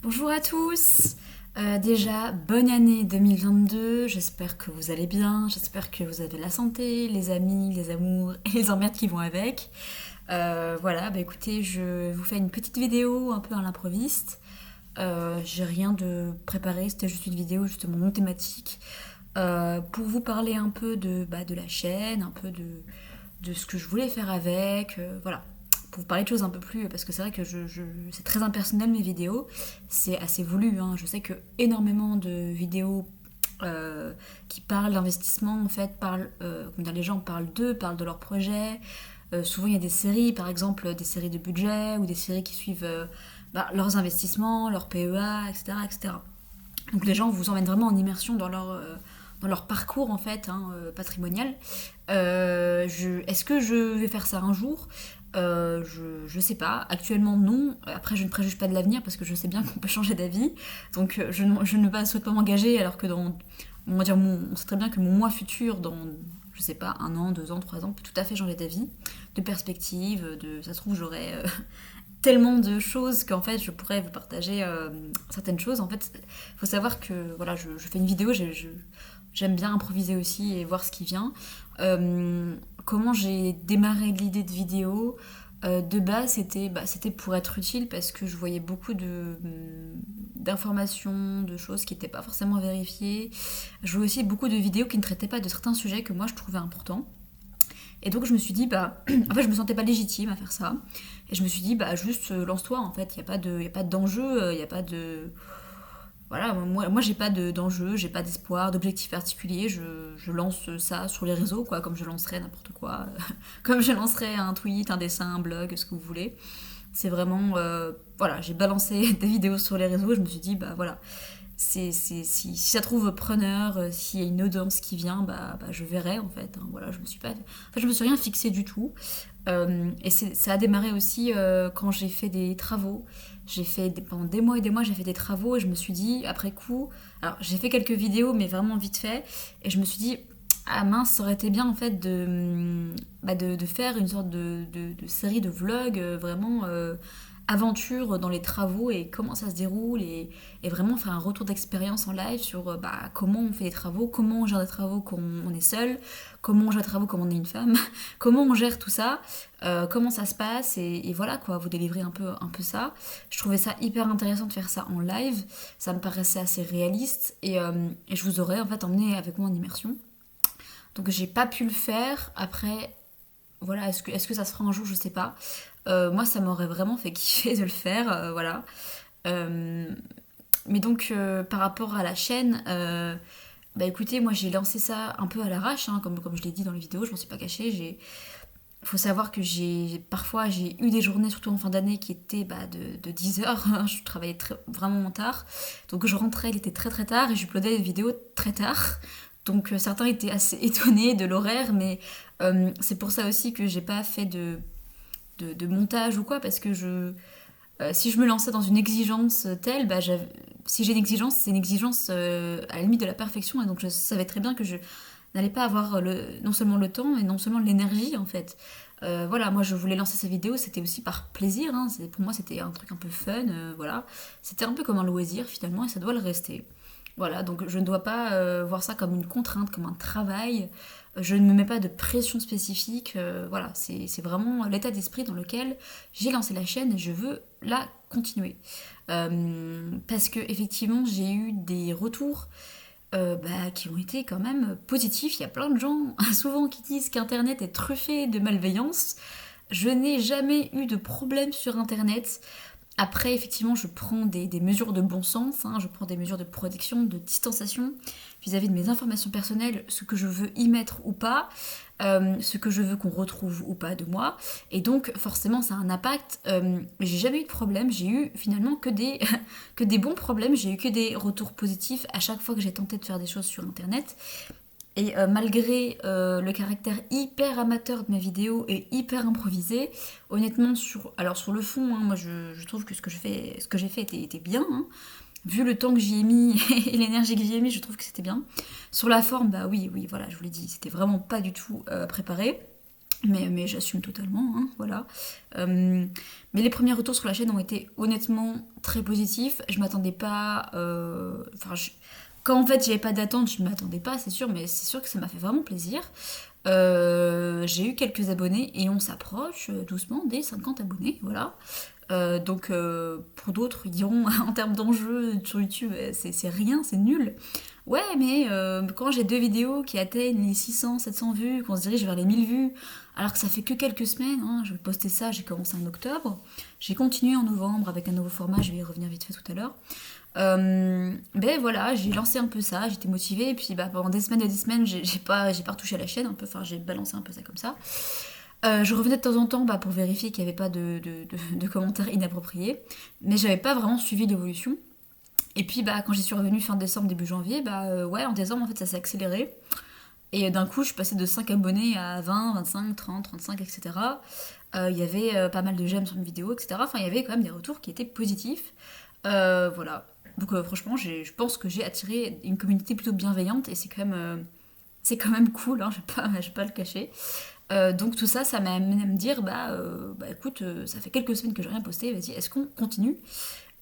Bonjour à tous. Déjà, bonne année 2022. J'espère que vous allez bien. J'espère que vous avez la santé, les amis, les amours et les emmerdes qui vont avec. Voilà, bah écoutez, je vous fais une petite vidéo un peu à l'improviste. J'ai rien de préparé, c'était juste une vidéo justement non thématique pour vous parler un peu de la chaîne, un peu de ce que je voulais faire avec. Voilà, pour vous parler de choses un peu plus, parce que c'est vrai que c'est très impersonnel mes vidéos, c'est assez voulu, hein. Je sais que énormément de vidéos qui parlent d'investissement, en fait, comment dire, les gens parlent d'eux, parlent de leurs projets. Souvent il y a des séries, par exemple des séries de budget, ou des séries qui suivent leurs investissements, leurs PEA, etc., etc. Donc les gens vous emmènent vraiment en immersion dans leur parcours en fait patrimonial. Est-ce que je vais faire ça un jour? Je sais pas. Actuellement non. Après je ne préjuge pas de l'avenir parce que je sais bien qu'on peut changer d'avis. Donc je ne souhaite pas m'engager alors que on sait très bien que mon moi futur dans je sais pas, un an, 2 ans, 3 ans, peut tout à fait changer d'avis, de perspective, ça se trouve j'aurais tellement de choses qu'en fait je pourrais vous partager certaines choses. En fait, il faut savoir que voilà, je fais une vidéo, j'aime bien improviser aussi et voir ce qui vient. Comment j'ai démarré l'idée de vidéo de base, c'était pour être utile parce que je voyais beaucoup d'informations, de choses qui n'étaient pas forcément vérifiées. Je voyais aussi beaucoup de vidéos qui ne traitaient pas de certains sujets que moi je trouvais importants. Et donc je me suis dit, en fait je me sentais pas légitime à faire ça. Et je me suis dit, juste lance-toi en fait, y a pas d'enjeu, il n'y a pas de... Voilà, moi j'ai pas d'enjeu, j'ai pas d'espoir, d'objectif particulier, je lance ça sur les réseaux, quoi, comme je lancerais n'importe quoi. Comme je lancerais un tweet, un dessin, un blog, ce que vous voulez. C'est vraiment... voilà, j'ai balancé des vidéos sur les réseaux et je me suis dit, voilà, si ça trouve preneur, s'il y a une audience qui vient, je verrai en fait, hein. Voilà, je me suis rien fixé du tout. Ça a démarré aussi quand j'ai fait des travaux. Pendant des mois et des mois, j'ai fait des travaux et je me suis dit, après coup, alors j'ai fait quelques vidéos, mais vraiment vite fait, et je me suis dit, ah mince, ça aurait été bien en fait de faire une sorte de série de vlogs vraiment aventure dans les travaux et comment ça se déroule et vraiment faire un retour d'expérience en live sur comment on fait les travaux, comment on gère des travaux quand on est seul, comment on gère des travaux quand on est une femme, comment on gère tout ça, comment ça se passe et voilà quoi, vous délivrez un peu ça. Je trouvais ça hyper intéressant de faire ça en live, ça me paraissait assez réaliste et je vous aurais en fait emmené avec moi en immersion. Donc j'ai pas pu le faire. Après, voilà, est-ce que ça se fera un jour, je sais pas. Moi, ça m'aurait vraiment fait kiffer de le faire, voilà. Euh, mais donc, par rapport à la chaîne, écoutez, moi j'ai lancé ça un peu à l'arrache, hein, comme je l'ai dit dans les vidéos, je m'en suis pas cachée. Il faut savoir que parfois j'ai eu des journées, surtout en fin d'année, qui étaient de 10 heures. Je travaillais vraiment tard. Donc je rentrais, il était très très tard et j'uploadais des vidéos très tard. Donc certains étaient assez étonnés de l'horaire, mais c'est pour ça aussi que j'ai pas fait de montage ou quoi, parce que si je me lançais dans une exigence telle, si j'ai une exigence, c'est une exigence à la limite de la perfection, et donc je savais très bien que je n'allais pas avoir non seulement le temps, mais non seulement l'énergie en fait. Voilà, moi je voulais lancer ces vidéos, c'était aussi par plaisir, hein, pour moi c'était un truc un peu fun, voilà. C'était un peu comme un loisir finalement, et ça doit le rester. Voilà, donc je ne dois pas voir ça comme une contrainte, comme un travail. Je ne me mets pas de pression spécifique. Voilà, c'est vraiment l'état d'esprit dans lequel j'ai lancé la chaîne et je veux la continuer. Parce que effectivement, j'ai eu des retours qui ont été quand même positifs. Il y a plein de gens souvent qui disent qu'Internet est truffé de malveillance. Je n'ai jamais eu de problème sur Internet. Après, effectivement, je prends des mesures de bon sens, hein, je prends des mesures de protection, de distanciation vis-à-vis de mes informations personnelles, ce que je veux y mettre ou pas, ce que je veux qu'on retrouve ou pas de moi. Et donc, forcément, ça a un impact. J'ai jamais eu de problème, j'ai eu finalement que des bons problèmes, j'ai eu que des retours positifs à chaque fois que j'ai tenté de faire des choses sur Internet. Et malgré le caractère hyper amateur de mes vidéos et hyper improvisé, honnêtement, sur le fond, hein, moi je trouve que ce que j'ai fait était bien, hein. Vu le temps que j'y ai mis et l'énergie que j'y ai mis, je trouve que c'était bien. Sur la forme, oui, voilà, je vous l'ai dit, c'était vraiment pas du tout préparé. Mais j'assume totalement, hein, voilà. Mais les premiers retours sur la chaîne ont été honnêtement très positifs. Je m'attendais pas. Quand en fait j'avais pas d'attente, je m'attendais pas, c'est sûr, mais c'est sûr que ça m'a fait vraiment plaisir. J'ai eu quelques abonnés et on s'approche doucement des 50 abonnés, voilà. Pour d'autres, ils diront en termes d'enjeux sur YouTube, c'est rien, c'est nul. Ouais, mais quand j'ai 2 vidéos qui atteignent les 600, 700 vues, qu'on se dirige vers les 1000 vues, alors que ça fait que quelques semaines, hein, je vais poster ça, j'ai commencé en octobre, j'ai continué en novembre avec un nouveau format, je vais y revenir vite fait tout à l'heure. Ben voilà, j'ai lancé un peu ça, j'étais motivée, et puis bah, pendant des semaines et des semaines, j'ai pas retouché à la chaîne, un peu, enfin j'ai balancé un peu ça comme ça. Je revenais de temps en temps bah, pour vérifier qu'il n'y avait pas de commentaires inappropriés, mais j'avais pas vraiment suivi l'évolution. Et puis bah, quand j'y suis revenue fin décembre, début janvier, ouais, en décembre en fait ça s'est accéléré. Et d'un coup je suis passée de 5 abonnés à 20, 25, 30, 35, etc. Il y avait pas mal de j'aime sur mes vidéos, etc. Enfin il y avait quand même des retours qui étaient positifs. Voilà. Donc franchement je pense que j'ai attiré une communauté plutôt bienveillante et c'est quand même cool, hein, je vais pas le cacher. Donc tout ça, ça m'a amené à me dire, bah écoute, ça fait quelques semaines que j'ai rien posté, vas-y, est-ce qu'on continue?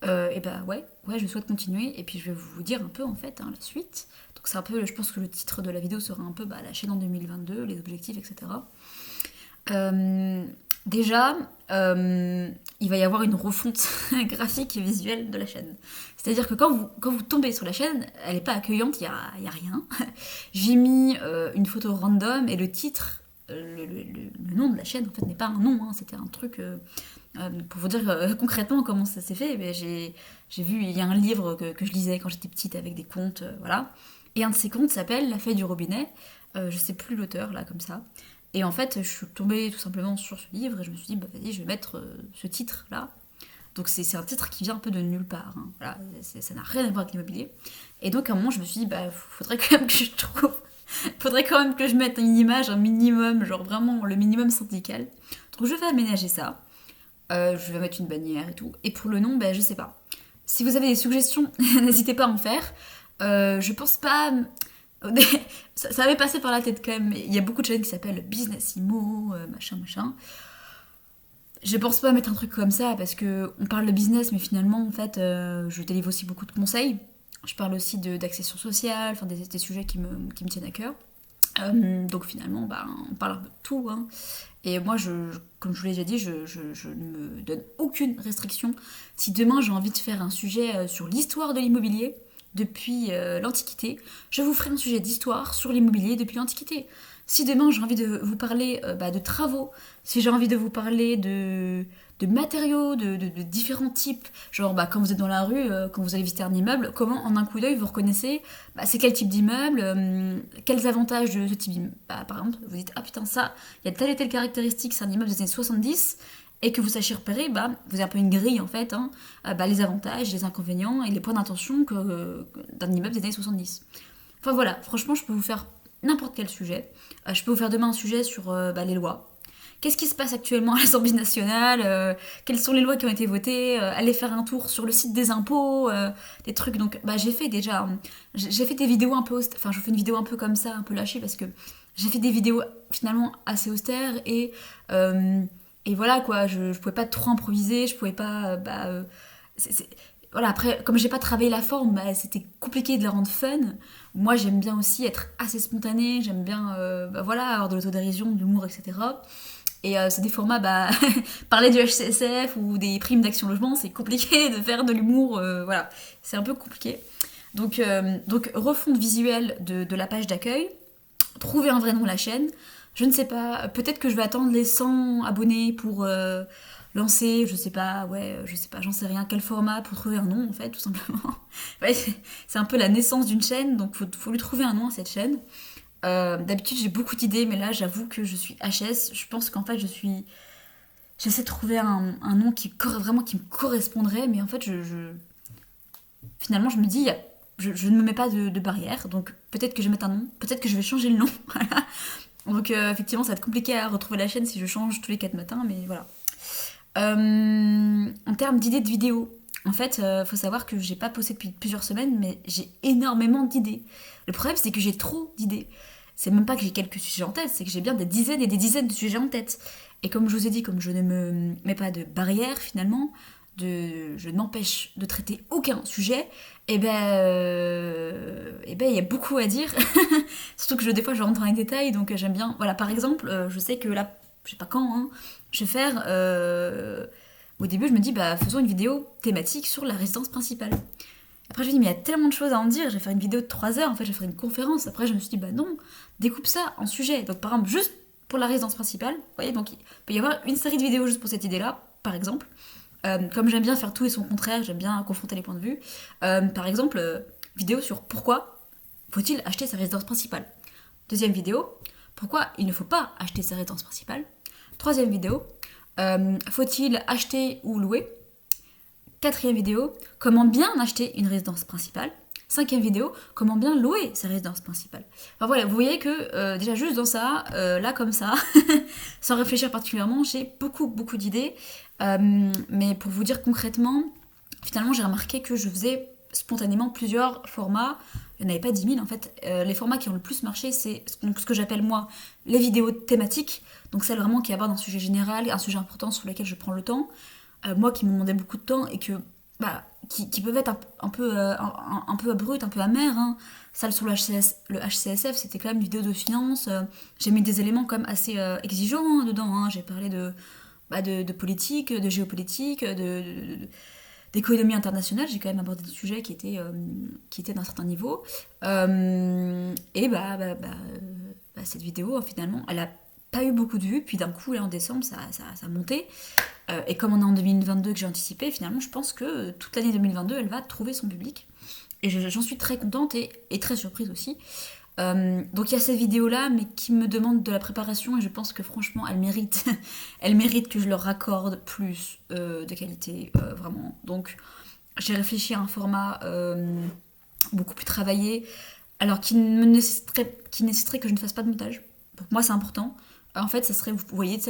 Et bah ouais, je souhaite continuer, et puis je vais vous dire un peu en fait hein, la suite. Donc c'est un peu, je pense que le titre de la vidéo sera un peu bah, la chaîne en 2022, les objectifs, etc. Euh, déjà, il va y avoir une refonte graphique et visuelle de la chaîne. C'est-à-dire que quand vous tombez sur la chaîne, elle n'est pas accueillante, il y a rien. J'ai mis une photo random et le titre, le nom de la chaîne en fait n'est pas un nom, hein, c'était un truc. Pour vous dire concrètement comment ça s'est fait, eh j'ai vu, il y a un livre que je lisais quand j'étais petite avec des contes, voilà. Et un de ces contes s'appelle La fée du robinet. Je sais plus l'auteur là comme ça. Et en fait, je suis tombée tout simplement sur ce livre et je me suis dit, bah vas-y, je vais mettre ce titre-là. Donc c'est un titre qui vient un peu de nulle part. Hein. Voilà, ça n'a rien à voir avec l'immobilier. Et donc à un moment, je me suis dit, bah faudrait quand même que je trouve. Faudrait quand même que je mette une image, un minimum, genre vraiment le minimum syndical. Donc je vais aménager ça. Je vais mettre une bannière et tout. Et pour le nom, ben je sais pas. Si vous avez des suggestions, n'hésitez pas à en faire. Je pense pas. Ça avait passé par la tête quand même. Il y a beaucoup de chaînes qui s'appellent Business Imo, machin, machin. Je pense pas mettre un truc comme ça parce que on parle de business, mais finalement, en fait, je délivre aussi beaucoup de conseils. Je parle aussi d'accession sociale, enfin des sujets qui me tiennent à cœur. Donc finalement, bah, on parle un peu de tout. Hein. Et moi, comme je vous l'ai déjà dit, je ne me donne aucune restriction. Si demain j'ai envie de faire un sujet sur l'histoire de l'immobilier depuis l'Antiquité, je vous ferai un sujet d'histoire sur l'immobilier depuis l'Antiquité. Si demain j'ai envie de vous parler de travaux, si j'ai envie de vous parler de matériaux, de différents types, genre quand vous êtes dans la rue, quand vous allez visiter un immeuble, comment en un coup d'œil vous reconnaissez c'est quel type d'immeuble, quels avantages de ce type d'immeuble. Par exemple, vous dites ah putain ça, il y a telle et telle caractéristique, c'est un immeuble des années 70, et que vous sachiez repérer, vous avez un peu une grille en fait, hein, les avantages, les inconvénients et les points d'intention d'un immeuble des années 70. Enfin voilà, franchement je peux vous faire n'importe quel sujet. Je peux vous faire demain un sujet sur les lois. Qu'est-ce qui se passe actuellement à l'Assemblée nationale quelles sont les lois qui ont été votées aller faire un tour sur le site des impôts, des trucs. Donc j'ai fait déjà, j'ai fait des vidéos un peu, enfin je fais une vidéo un peu comme ça, un peu lâchée parce que j'ai fait des vidéos finalement assez austères et voilà quoi, je pouvais pas trop improviser, je pouvais pas, voilà, après, comme j'ai pas travaillé la forme, c'était compliqué de la rendre fun. Moi, j'aime bien aussi être assez spontanée, j'aime bien voilà, avoir de l'autodérision, de l'humour, etc. Et c'est des formats, parler du HCSF ou des primes d'action logement, c'est compliqué de faire de l'humour, voilà, c'est un peu compliqué. Donc refonte visuelle de la page d'accueil, trouver un vrai nom à la chaîne, je ne sais pas, peut-être que je vais attendre les 100 abonnés pour lancer, je sais pas, j'en sais rien, quel format pour trouver un nom en fait, tout simplement. Ouais, c'est un peu la naissance d'une chaîne, donc faut lui trouver un nom à cette chaîne. D'habitude j'ai beaucoup d'idées, mais là j'avoue que je suis HS, je pense qu'en fait j'essaie de trouver un nom vraiment qui me correspondrait, mais en fait finalement je me dis, je ne me mets pas de barrière, donc peut-être que je vais mettre un nom, peut-être que je vais changer le nom, voilà. Donc effectivement ça va être compliqué à retrouver la chaîne si je change tous les 4 matins, mais voilà. En termes d'idées de vidéos, en fait, faut savoir que j'ai pas posté depuis plusieurs semaines, mais j'ai énormément d'idées. Le problème, c'est que j'ai trop d'idées. c'est même pas que j'ai quelques sujets en tête, c'est que j'ai bien des dizaines et des dizaines de sujets en tête. Et comme je vous ai dit, comme je ne me mets pas de barrière finalement, je n'empêche de traiter aucun sujet, il y a beaucoup à dire. Surtout que des fois je rentre dans les détails, donc j'aime bien. Voilà, par exemple, je sais que là, je sais pas quand, hein, je vais faire. Au début, je me dis, faisons une vidéo thématique sur la résidence principale. Après, je me dis, mais il y a tellement de choses à en dire, je vais faire une vidéo de 3 heures, en fait, je vais faire une conférence. Après, je me suis dit, non, découpe ça en sujets. Donc, par exemple, juste pour la résidence principale, vous voyez, donc il peut y avoir une série de vidéos juste pour cette idée-là, par exemple. Comme j'aime bien faire tout et son contraire, j'aime bien confronter les points de vue. Par exemple, vidéo sur pourquoi faut-il acheter sa résidence principale. Deuxième vidéo, pourquoi il ne faut pas acheter sa résidence principale. Troisième vidéo, faut-il acheter ou louer. Quatrième vidéo, comment bien acheter une résidence principale. Cinquième vidéo, comment bien louer sa résidence principale. Enfin voilà, vous voyez que déjà juste dans ça, là comme ça, sans réfléchir particulièrement, j'ai beaucoup d'idées. Mais pour vous dire concrètement, finalement j'ai remarqué que je faisais spontanément plusieurs formats. Il n'y en avait pas 10 000 en fait. Les formats qui ont le plus marché, c'est ce que j'appelle moi les vidéos thématiques. Donc celles vraiment qui abordent un sujet général, un sujet important sur lequel je prends le temps. Moi qui me demandais beaucoup de temps et que qui peuvent être un peu brutes, un peu amères. Hein. Celle sur le HCSF, c'était quand même une vidéo de finance. J'ai mis des éléments quand même assez exigeants dedans. Hein. J'ai parlé de politique, de géopolitique, d'économie internationale. J'ai quand même abordé des sujets qui étaient d'un certain niveau. Cette vidéo, finalement, elle a pas eu beaucoup de vues, puis d'un coup, là en décembre, ça a monté. Et comme on est en 2022 que j'ai anticipé, finalement, je pense que toute l'année 2022, elle va trouver son public. Et j'en suis très contente et très surprise aussi. Donc il y a cette vidéo-là, mais qui me demande de la préparation, et je pense que franchement, elle mérite, elle mérite que je leur accorde plus de qualité, vraiment. Donc j'ai réfléchi à un format beaucoup plus travaillé, alors qui nécessiterait que je ne fasse pas de montage. Pour moi, c'est important. En fait, ça serait, vous voyez,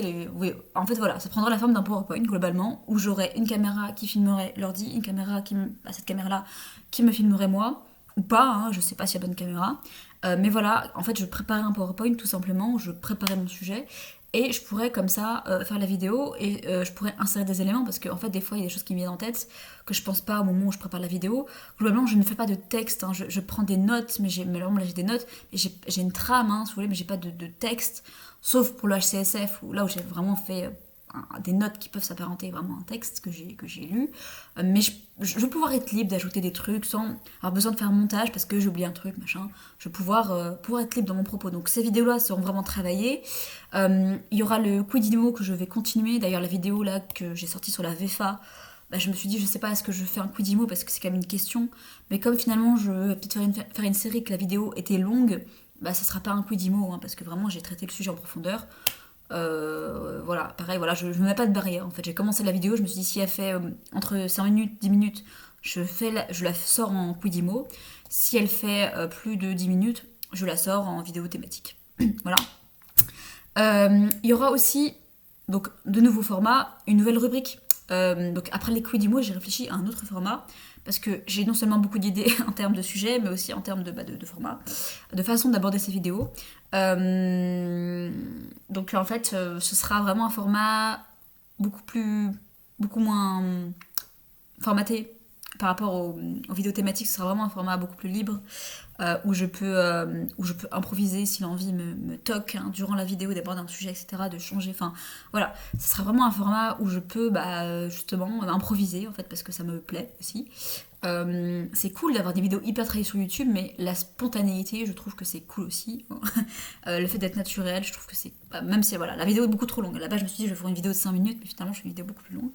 en fait, voilà, ça prendra la forme d'un PowerPoint, globalement, où j'aurais une caméra qui filmerait l'ordi, une caméra cette caméra-là, qui me filmerait moi, ou pas, hein, je sais pas s'il y a bonne caméra. Mais voilà, en fait, je préparais un PowerPoint, tout simplement, je préparais mon sujet, et je pourrais, comme ça, faire la vidéo, et je pourrais insérer des éléments, parce qu'en fait, des fois, il y a des choses qui me viennent en tête, que je pense pas au moment où je prépare la vidéo. Globalement, je ne fais pas de texte, hein, je prends des notes, mais là, j'ai des notes, et j'ai une trame, hein, si vous voulez, mais j'ai pas de texte. Sauf pour le HCSF, là où j'ai vraiment fait des notes qui peuvent s'apparenter vraiment à un texte que j'ai lu. Mais je vais pouvoir être libre d'ajouter des trucs sans avoir besoin de faire un montage parce que j'ai oublié un truc, machin. Je vais pouvoir être libre dans mon propos. Donc ces vidéos-là seront vraiment travaillées. Il y aura le Quidimo que je vais continuer. D'ailleurs, la vidéo là que j'ai sortie sur la VFA, je me suis dit, je sais pas, est-ce que je fais un Quidimo parce que c'est quand même une question. Mais comme finalement, je vais peut-être faire une série que la vidéo était longue, ça sera pas un Quidimo, hein, parce que vraiment j'ai traité le sujet en profondeur. Voilà, pareil, voilà, je me mets pas de barrière. En fait, j'ai commencé la vidéo, je me suis dit, si elle fait entre 5 minutes, 10 minutes, je la sors en Quidimo. Si elle fait plus de 10 minutes, je la sors en vidéo thématique. Voilà. Il y aura aussi, donc, de nouveaux formats, une nouvelle rubrique. Donc, après les Quidimo, j'ai réfléchi à un autre format. Parce que j'ai non seulement beaucoup d'idées en termes de sujets, mais aussi en termes de format, de façon d'aborder ces vidéos. Donc en fait, ce sera vraiment un format beaucoup moins formaté par rapport aux vidéos thématiques. Ce sera vraiment un format beaucoup plus libre, où je peux improviser si l'envie me toque, hein, durant la vidéo, d'aborder un sujet, etc., de changer. Enfin, voilà, ce sera vraiment un format où je peux justement improviser, en fait, parce que ça me plaît aussi. C'est cool d'avoir des vidéos hyper travaillées sur YouTube, mais la spontanéité, je trouve que c'est cool aussi. Le fait d'être naturel, je trouve que c'est... même si voilà, la vidéo est beaucoup trop longue. Là-bas, je me suis dit, je vais faire une vidéo de 5 minutes, mais finalement, je fais une vidéo beaucoup plus longue.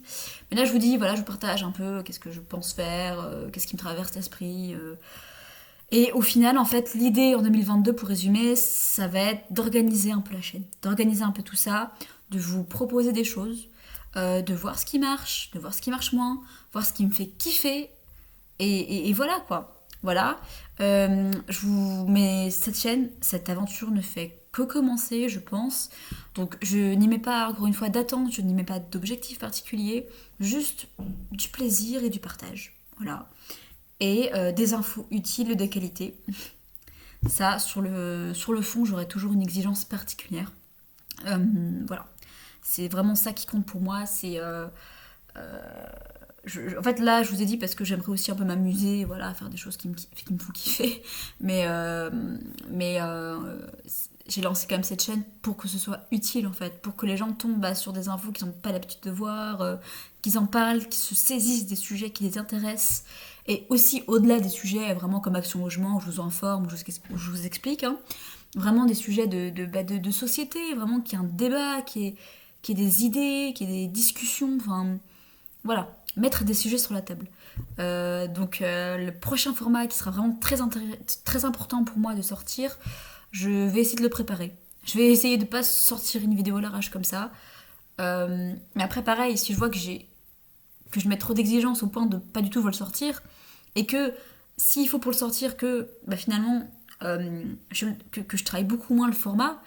Mais là, je vous dis, voilà, je partage un peu qu'est-ce que je pense faire, qu'est-ce qui me traverse l'esprit... Et au final, en fait, l'idée en 2022, pour résumer, ça va être d'organiser un peu la chaîne, d'organiser un peu tout ça, de vous proposer des choses, de voir ce qui marche, de voir ce qui marche moins, voir ce qui me fait kiffer, et voilà quoi. Voilà. Mais cette chaîne, cette aventure ne fait que commencer, je pense. Donc je n'y mets pas, encore une fois, d'attente, je n'y mets pas d'objectif particulier, juste du plaisir et du partage. Voilà. Et des infos utiles de qualité. Ça, sur le fond, j'aurai toujours une exigence particulière. Voilà. C'est vraiment ça qui compte pour moi. En fait, là, je vous ai dit parce que j'aimerais aussi un peu m'amuser, voilà, faire des choses qui me font kiffer. Mais, euh, mais j'ai lancé quand même cette chaîne pour que ce soit utile, en fait, pour que les gens tombent sur des infos qu'ils n'ont pas l'habitude de voir, qu'ils en parlent, qu'ils se saisissent des sujets qui les intéressent. Et aussi, au-delà des sujets vraiment comme Action Logement, où je vous informe, où je vous explique, hein, vraiment des sujets de société, vraiment qu'il y ait un débat, qu'il y ait des idées, qu'il y ait des discussions, enfin, voilà, mettre des sujets sur la table. Donc le prochain format qui sera vraiment très important pour moi de sortir, je vais essayer de le préparer. Je vais essayer de pas sortir une vidéo à l'arrache comme ça. Mais après pareil, si je vois que je mets trop d'exigences au point de pas du tout vouloir le sortir, et que s'il faut pour le sortir que finalement que je travaille beaucoup moins le format,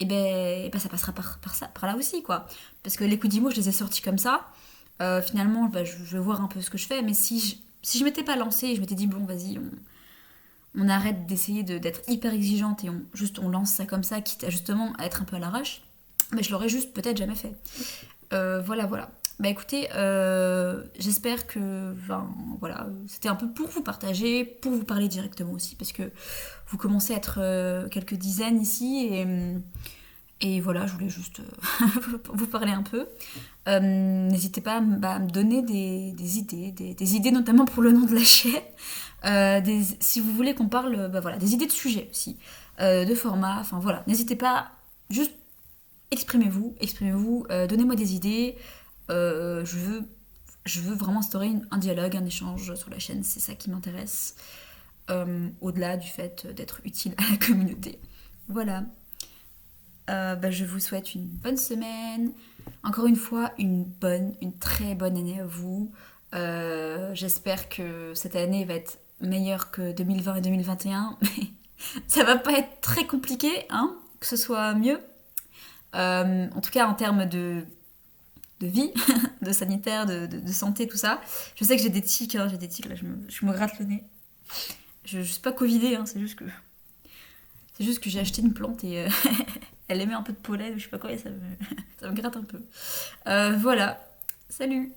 et ben ça passera par là aussi, quoi. Parce que les coups d'IMO, je les ai sortis comme ça. Finalement, je vais voir un peu ce que je fais, mais si je m'étais pas lancée, je m'étais dit, bon, vas-y, on arrête d'essayer d'être hyper exigeante et on lance ça comme ça, quitte à justement à être un peu à l'arrache, mais je l'aurais juste peut-être jamais fait. Voilà, voilà. Bah écoutez, j'espère que, voilà, c'était un peu pour vous partager, pour vous parler directement aussi, parce que vous commencez à être quelques dizaines ici, et voilà, je voulais juste vous parler un peu. N'hésitez pas à me donner des idées, des idées notamment pour le nom de la chaîne. Si vous voulez qu'on parle, voilà, des idées de sujets aussi, de format, enfin voilà, n'hésitez pas, juste exprimez-vous, donnez-moi des idées. Je veux vraiment instaurer un dialogue, un échange sur la chaîne, c'est ça qui m'intéresse, au-delà du fait d'être utile à la communauté. Voilà. Je vous souhaite une bonne semaine. Encore une fois, une très bonne année à vous. J'espère que cette année va être meilleure que 2020 et 2021, mais ça va pas être très compliqué, hein, que ce soit mieux. En tout cas, en termes de vie, de sanitaire, de santé, tout ça. Je sais que j'ai des tics, hein, là, je me gratte le nez. Je suis pas covidée, hein, c'est juste que j'ai acheté une plante et elle émet un peu de pollen ou je sais pas quoi et ça me gratte un peu. Voilà, salut!